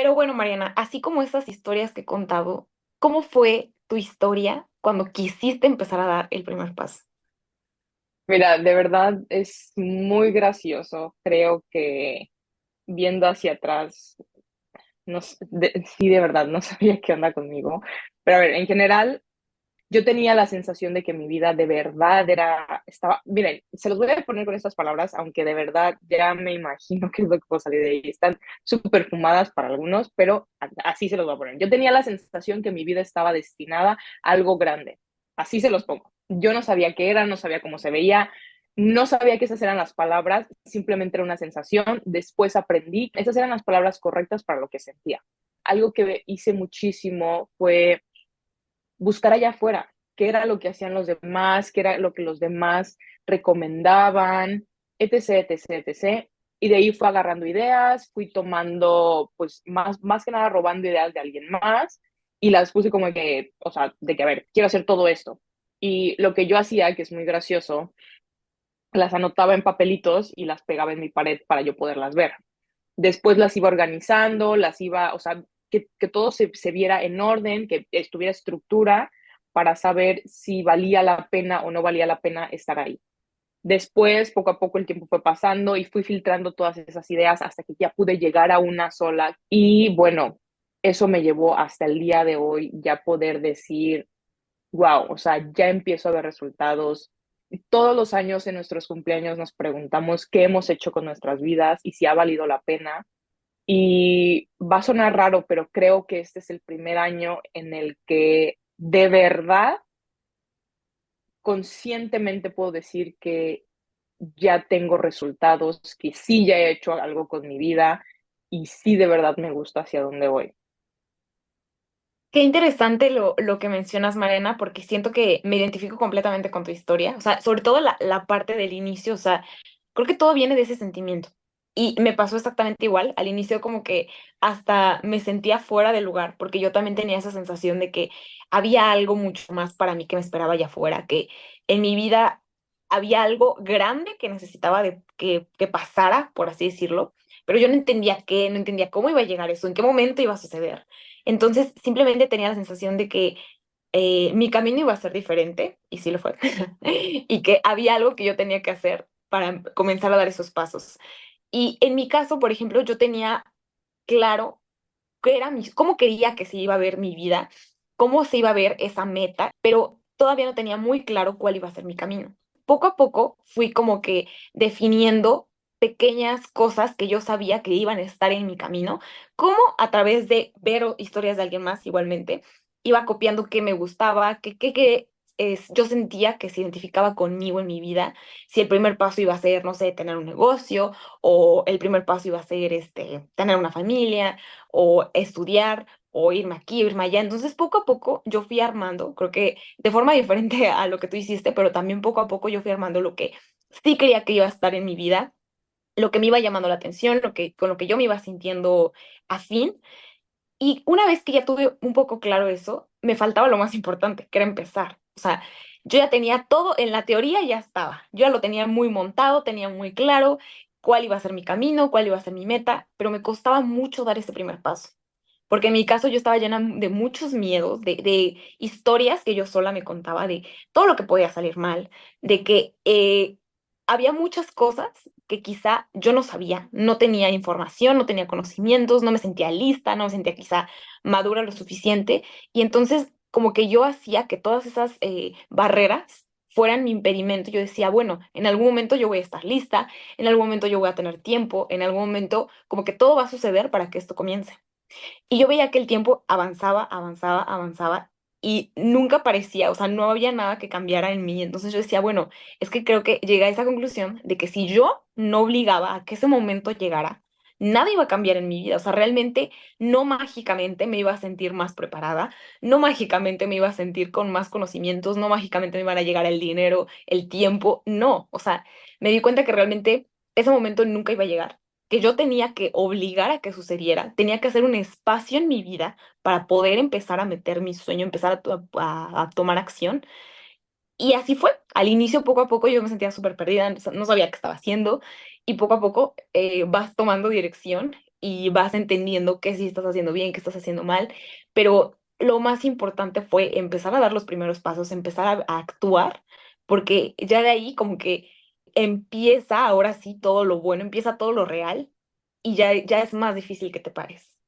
Pero bueno, Mariana, así como esas historias que he contado, ¿cómo fue tu historia cuando quisiste empezar a dar el primer paso? Mira, de verdad es muy gracioso. Creo que viendo hacia atrás, no, sí, de verdad, no sabía qué onda conmigo. Pero a ver, en general, yo tenía la sensación de que mi vida de verdad miren, se los voy a poner con estas palabras, aunque de verdad ya me imagino qué es lo que puedo salir de ahí. Están súper fumadas para algunos, pero así se los voy a poner. Yo tenía la sensación que mi vida estaba destinada a algo grande. Así se los pongo. Yo no sabía qué era, no sabía cómo se veía, no sabía que esas eran las palabras, simplemente era una sensación. Después aprendí que esas eran las palabras correctas para lo que sentía. Algo que hice muchísimo fue buscar allá afuera, qué era lo que hacían los demás, qué era lo que los demás recomendaban, etc., etc., etc. Y de ahí fui agarrando ideas, fui tomando, pues más que nada robando ideas de alguien más y las puse como que, o sea, de que, a ver, quiero hacer todo esto. Y lo que yo hacía, que es muy gracioso, las anotaba en papelitos y las pegaba en mi pared para yo poderlas ver. Después las iba organizando, o sea, que todo se viera en orden, que estuviera estructura para saber si valía la pena o no valía la pena estar ahí. Después, poco a poco, el tiempo fue pasando y fui filtrando todas esas ideas hasta que ya pude llegar a una sola. Y bueno, eso me llevó hasta el día de hoy ya poder decir, wow, o sea, ya empiezo a ver resultados. Todos los años en nuestros cumpleaños nos preguntamos qué hemos hecho con nuestras vidas y si ha valido la pena. Y va a sonar raro, pero creo que este es el primer año en el que de verdad, conscientemente puedo decir que ya tengo resultados, que sí ya he hecho algo con mi vida y sí de verdad me gusta hacia dónde voy. Qué interesante lo que mencionas, Mariana, porque siento que me identifico completamente con tu historia, o sea, sobre todo la parte del inicio, o sea, creo que todo viene de ese sentimiento. Y me pasó exactamente igual, al inicio como que hasta me sentía fuera del lugar, porque yo también tenía esa sensación de que había algo mucho más para mí que me esperaba allá afuera, que en mi vida había algo grande que necesitaba que pasara, por así decirlo, pero yo no entendía qué, no entendía cómo iba a llegar eso, en qué momento iba a suceder. Entonces, simplemente tenía la sensación de que mi camino iba a ser diferente, y sí lo fue, y que había algo que yo tenía que hacer para comenzar a dar esos pasos. Y en mi caso, por ejemplo, yo tenía claro cómo quería que se iba a ver mi vida, cómo se iba a ver esa meta, pero todavía no tenía muy claro cuál iba a ser mi camino. Poco a poco fui como que definiendo pequeñas cosas que yo sabía que iban a estar en mi camino, como a través de ver historias de alguien más igualmente, iba copiando qué me gustaba, yo sentía que se identificaba conmigo en mi vida, si el primer paso iba a ser, no sé, tener un negocio, o el primer paso iba a ser tener una familia, o estudiar, o irme aquí, o irme allá. Entonces, poco a poco yo fui armando, creo que de forma diferente a lo que tú hiciste, pero también poco a poco yo fui armando lo que sí creía que iba a estar en mi vida, lo que me iba llamando la atención, con lo que yo me iba sintiendo afín. Y una vez que ya tuve un poco claro eso, me faltaba lo más importante, que era empezar. O sea, yo ya tenía todo en la teoría, ya estaba. Yo ya lo tenía muy montado, tenía muy claro cuál iba a ser mi camino, cuál iba a ser mi meta, pero me costaba mucho dar ese primer paso. Porque en mi caso yo estaba llena de muchos miedos, de historias que yo sola me contaba, de todo lo que podía salir mal, de que había muchas cosas que quizá yo no sabía, no tenía información, no tenía conocimientos, no me sentía lista, no me sentía quizá madura lo suficiente. Y entonces como que yo hacía que todas esas barreras fueran mi impedimento. Yo decía, bueno, en algún momento yo voy a estar lista, en algún momento yo voy a tener tiempo, en algún momento como que todo va a suceder para que esto comience. Y yo veía que el tiempo avanzaba, avanzaba, avanzaba y nunca parecía, o sea, no había nada que cambiara en mí. Entonces yo decía, bueno, es que creo que llegué a esa conclusión de que si yo no obligaba a que ese momento llegara, nada iba a cambiar en mi vida. O sea, realmente no mágicamente me iba a sentir más preparada, no mágicamente me iba a sentir con más conocimientos, no mágicamente me iban a llegar el dinero, el tiempo, no. O sea, me di cuenta que realmente ese momento nunca iba a llegar, que yo tenía que obligar a que sucediera, tenía que hacer un espacio en mi vida para poder empezar a meter mi sueño, empezar a tomar acción. Y así fue. Al inicio, poco a poco, yo me sentía súper perdida, no sabía qué estaba haciendo y poco a poco vas tomando dirección y vas entendiendo qué sí estás haciendo bien, qué estás haciendo mal, pero lo más importante fue empezar a dar los primeros pasos, empezar a actuar, porque ya de ahí como que empieza ahora sí todo lo bueno, empieza todo lo real y ya es más difícil que te pares.